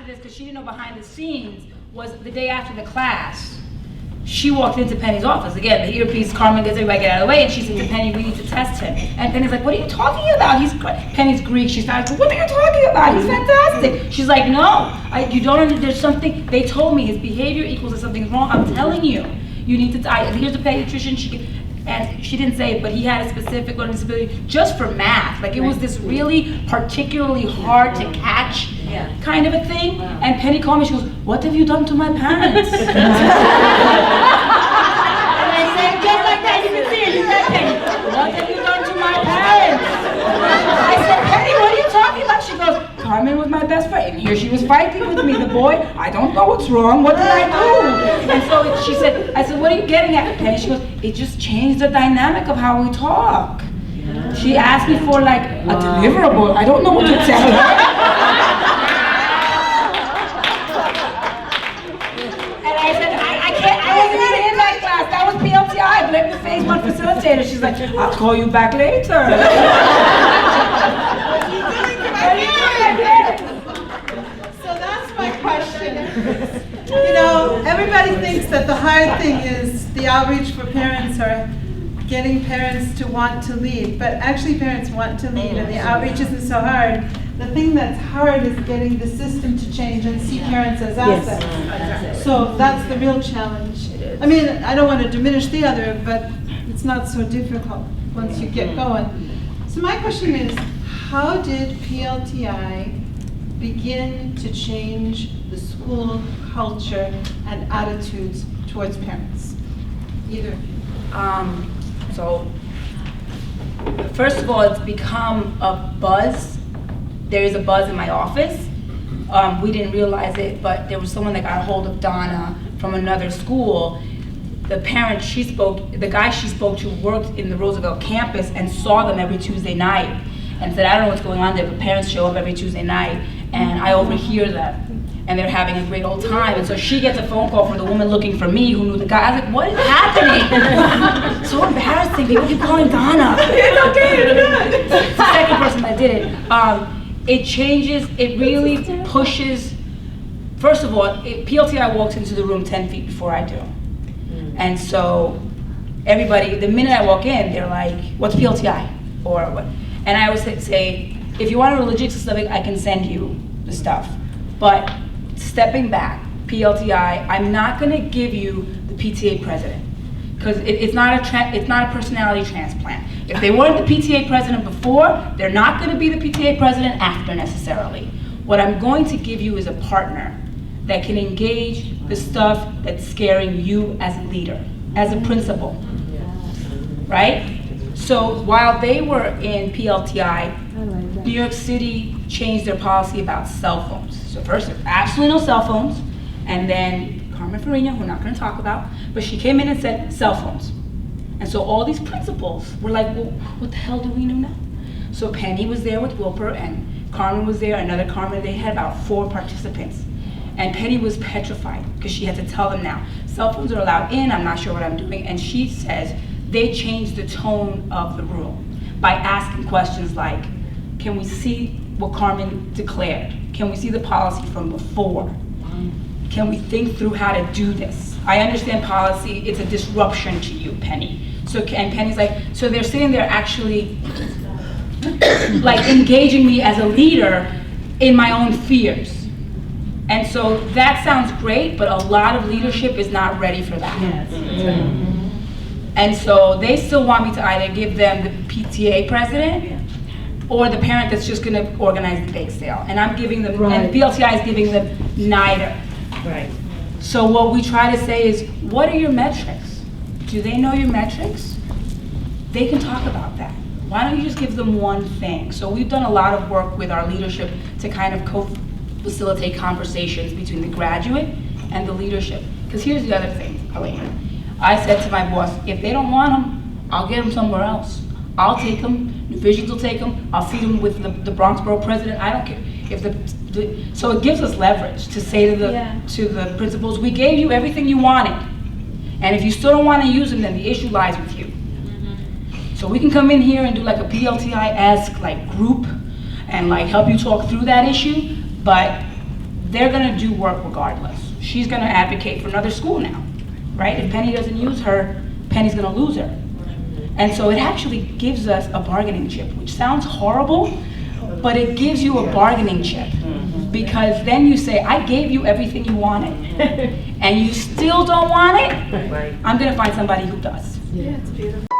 after this, because she didn't know behind the scenes, was the day after the class, she walked into Penny's office. Again, the earpiece, Carmen gets everybody get out of the way, and she said to Penny, we need to test him. And Penny's like, what are you talking about? Penny's Greek. She started, what are you talking about? He's fantastic. She's like, no, you don't understand. There's something, they told me his behavior equals that something's wrong. I'm telling you, you need to, here's a pediatrician, and she didn't say it, but he had a specific learning disability just for math. Like, it was this really particularly hard to catch kind of a thing. And Penny called me, she goes, what have you done to my parents? And I said, just like that, you can see it, you said, Penny, what have you done to my parents? I said, Penny, what are you talking about? She goes, Carmen was my best friend, and here she was fighting with me, the boy, I don't know what's wrong, what did I do? And so she said, I said, what are you getting at, Penny? She goes, it just changed the dynamic of how we talk. She asked me for like a deliverable, I don't know what to tell her. And I said, I wasn't even in that class, that was PLTI, I blamed the phase 1 facilitator. She's like, I'll call you back later. So that's my question. You know, everybody thinks that the hard thing is the outreach for parents or getting parents to want to lead, but actually parents want to lead and the outreach isn't so hard. The thing that's hard is getting the system to change and see parents as assets. Yes. So that's the real challenge. I mean, I don't want to diminish the other, but it's not so difficult once you get going. So my question is, how did PLTI begin to change the school culture and attitudes towards parents? Either. So, first of all, it's become a buzz. There is a buzz in my office. We didn't realize it, but there was someone that got a hold of Donna from another school. The parent she spoke, the guy she spoke to worked in the Roosevelt campus and saw them every Tuesday night and said, I don't know what's going on there, but parents show up every Tuesday night and I overhear them and they're having a great old time. And so she gets a phone call from the woman looking for me who knew the guy. I was like, what is happening? So embarrassing, people keep calling Donna. It's okay, it's good. It's the second person that did it. It changes, it really pushes. First of all, PLTI walks into the room 10 feet before I do. And so everybody, the minute I walk in, they're like, what's PLTI? Or what? And I always say, if you want a religious stuff, I can send you the stuff. But stepping back, PLTI, I'm not gonna give you the PTA president. Because it's not a personality transplant. If they weren't the PTA president before, they're not gonna be the PTA president after necessarily. What I'm going to give you is a partner that can engage the stuff that's scaring you as a leader, as a principal, right? So while they were in PLTI, New York City changed their policy about cell phones. So first, there's absolutely no cell phones, and then Carmen Farina, who we're not gonna talk about, but she came in and said cell phones. And so all these principals were like, well, what the hell do we do now? So Penny was there with Wilper, and Carmen was there, another Carmen. They had about 4 participants. And Penny was petrified because she had to tell them now, cell phones are allowed in, I'm not sure what I'm doing. And she says they changed the tone of the room by asking questions like, can we see what Carmen declared? Can we see the policy from before? Can we think through how to do this? I understand policy, it's a disruption to you, Penny. So, and Penny's like, so they're sitting there actually like engaging me as a leader in my own fears. And so that sounds great, but a lot of leadership is not ready for that. Yes. And so they still want me to either give them the PTA president or the parent that's just gonna organize the bake sale. And I'm giving them, and PLTI is giving them neither. Right. So what we try to say is, what are your metrics? Do they know your metrics? They can talk about that. Why don't you just give them one thing? So we've done a lot of work with our leadership to kind of facilitate conversations between the graduate and the leadership. Because here's the other thing, Elena. I said to my boss, if they don't want them, I'll get them somewhere else. I'll take them, New Visions will take them, I'll feed them with the Bronx Borough president, I don't care. If so it gives us leverage to say to the principals, we gave you everything you wanted. And if you still don't want to use them, then the issue lies with you. So we can come in here and do like a PLTI-esque like group and like help you talk through that issue, but they're gonna do work regardless. She's gonna advocate for another school now, right? If Penny doesn't use her, Penny's gonna lose her. And so it actually gives us a bargaining chip, which sounds horrible, but it gives you a bargaining chip. Because then you say, I gave you everything you wanted, and you still don't want it, I'm gonna find somebody who does. Yeah, it's beautiful.